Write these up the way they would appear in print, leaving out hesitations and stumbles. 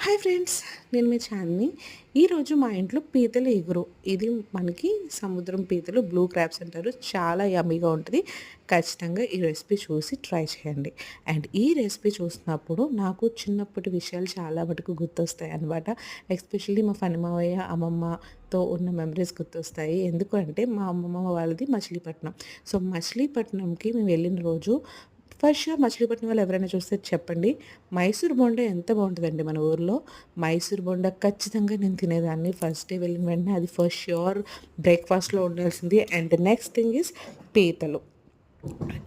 Hi friends, నేను మీ చాందిని. ఈరోజు మా ఇంట్లో పీతల ఇగురు. ఇది మనకి సముద్రం పీతలు, బ్లూ క్రాబ్స్ అంటారు. చాలా యమ్మీగా ఉంటుంది. ఖచ్చితంగా ఈ రెసిపీ చూసి ట్రై చేయండి. అండ్ ఈ రెసిపీ చూసినప్పుడు నాకు చిన్నప్పటి విషయాలు చాలా మటుకు గుర్తొస్తాయి అనమాట. ఎస్పెషల్లీ మా ఫనిమావయ్య, అమ్మమ్మతో ఉన్న మెమరీస్ గుర్తొస్తాయి. ఎందుకంటే మా అమ్మమ్మ వాళ్ళది మచిలీపట్నం. సో మచిలీపట్నంకి మేము వెళ్ళిన రోజు ఫస్ట్ షూర్ మచిలీపట్నం వాళ్ళు ఎవరైనా చూస్తే చెప్పండి. మైసూర్ బోండా ఎంత బాగుంటుందండి మన ఊర్లో. మైసూర్ బోండా ఖచ్చితంగా నేను తినేదాన్ని ఫస్ట్ డే వెళ్ళిన వెంటనే. అది ఫస్ట్ ష్యూర్ బ్రేక్ఫాస్ట్లో ఉండాల్సింది. అండ్ నెక్స్ట్ థింగ్ ఈజ్ పీతలు.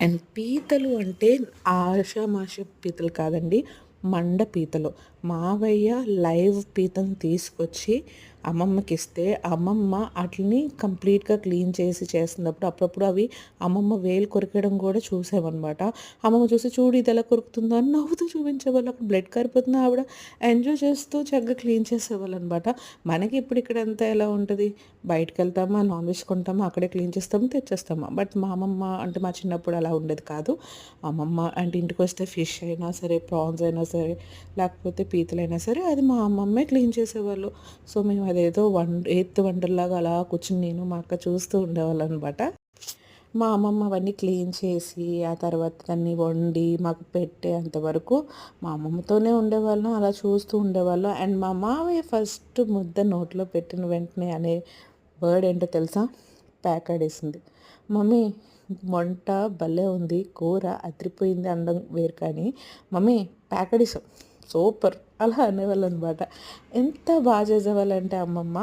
అండ్ పీతలు అంటే ఆషామాష పీతలు కాదండి, మండ పీతలు. మావయ్య లైవ్ పీతను తీసుకొచ్చి అమ్మమ్మకి ఇస్తే అమ్మమ్మ వాటిని కంప్లీట్గా క్లీన్ చేసి చేస్తున్నప్పుడు అప్పుడప్పుడు అవి అమ్మమ్మ వేలు కొరికడం కూడా చూసామన్నమాట. అమ్మమ్మ చూసి చూడు ఇది ఎలా కొరుకుతుందో అని నవ్వుతూ చూపించేవాళ్ళు. అప్పుడు బ్లడ్ కారిపోతుంది, ఆవిడ ఎంజాయ్ చేస్తూ చక్కగా క్లీన్ చేసేవాళ్ళు అనమాట. మనకి ఇప్పుడు ఇక్కడ అంతా ఎలా ఉంటుంది, బయటకు వెళ్తామా, నాన్ వెజ్ కొంటామా, అక్కడే క్లీన్ చేస్తాము, తెచ్చేస్తామా. బట్ మా అమ్మమ్మ అంటే మా చిన్నప్పుడు అలా ఉండేది కాదు. అమ్మమ్మ అంటే ఇంటికి వస్తే ఫిష్ అయినా సరే, ప్రాన్స్ అయినా సరే, లేకపోతే పీతలైనా సరే అది మా అమ్మమ్మే క్లీన్ చేసేవాళ్ళు. సో మేము అదేదో ఎయిత్ వండర్లాగా అలా కూర్చుని నేను మా అక్క చూస్తూ ఉండేవాళ్ళు అనమాట. మా అమ్మమ్మ అవన్నీ క్లీన్ చేసి ఆ తర్వాత దాన్ని వండి మాకు పెట్టేంతవరకు మా అమ్మమ్మతోనే ఉండేవాళ్ళం, అలా చూస్తూ ఉండేవాళ్ళం. అండ్ మా మావయ్య ఫస్ట్ ముద్ద నోట్లో పెట్టిన వెంటనే అనే వర్డ్ ఏంటో తెలుసా? ప్యాకాడేసింది. మమ్మీ వంట భలే ఉంది, కూర అదిరిపోయింది అనడం వేరు, కానీ మమ్మీ ప్యాకడీసం సూపర్ అలా అనేవాళ్ళు అనమాట. ఎంత బాగా చేసేవాళ్ళంటే అమ్మమ్మ.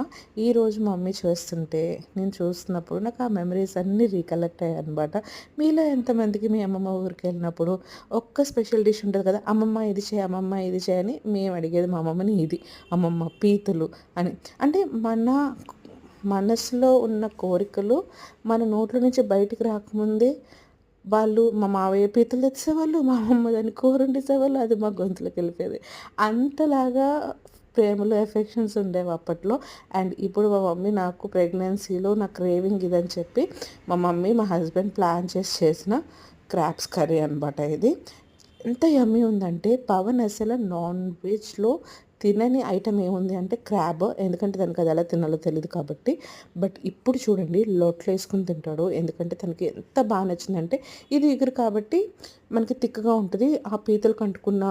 ఈరోజు మమ్మీ చేస్తుంటే నేను చూస్తున్నప్పుడు నాకు ఆ మెమరీస్ అన్నీ రీకలెక్ట్ అయ్యాయి అనమాట. మీలో ఎంతమందికి మీ అమ్మమ్మ ఊరికి వెళ్ళినప్పుడు ఒక్క స్పెషల్ డిష్ ఉంటుంది కదా, అమ్మమ్మ ఇది చేయి, అమ్మమ్మ ఇది చేయని మేము అడిగేది మా అమ్మమ్మని ఇది, అమ్మమ్మ పీతులు అని. అంటే మన మనసులో ఉన్న కోరికలు మన నోట్ల నుంచి బయటికి రాకముందే వాళ్ళు మా మావయ్య పీతలు తెచ్చేవాళ్ళు, మా అమ్మమ్మ దాన్ని కూర వండేసేవాళ్ళు, అది మా గొంతులోకి వెళ్ళిపోయేది. అంతలాగా ప్రేమలు, ఎఫెక్షన్స్ ఉండేవి అప్పట్లో. అండ్ ఇప్పుడు మా మమ్మీ నాకు ప్రెగ్నెన్సీలో నా క్రేవింగ్ ఇదని చెప్పి మా మమ్మీ మా హస్బెండ్ ప్లాన్ చేసి చేసిన క్రాబ్స్ కర్రీ అనమాట ఇది. ఎంత యమ్మీ ఉందంటే పవన్ అసలు నాన్ వెజ్లో తినని ఐటమ్ ఏముంది అంటే క్రాబ్. ఎందుకంటే తనకు అది ఎలా తినాలో తెలియదు కాబట్టి. బట్ ఇప్పుడు చూడండి లొట్లు వేసుకుని తింటాడు. ఎందుకంటే తనకి ఎంత బాగా నచ్చిందంటే ఇది ఎగురు కాబట్టి మనకి తిక్కగా ఉంటుంది. ఆ పీతలు కంటుకున్న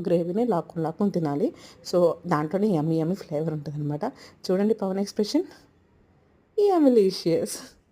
గ్రేవీని లాక్కొని లాక్కొని తినాలి. సో దాంట్లోనే యమ్మీ యమ్మీ ఫ్లేవర్ ఉంటుంది అనమాట. చూడండి పవన్ ఎక్స్ప్రెషన్, యమ్మీలీషియస్.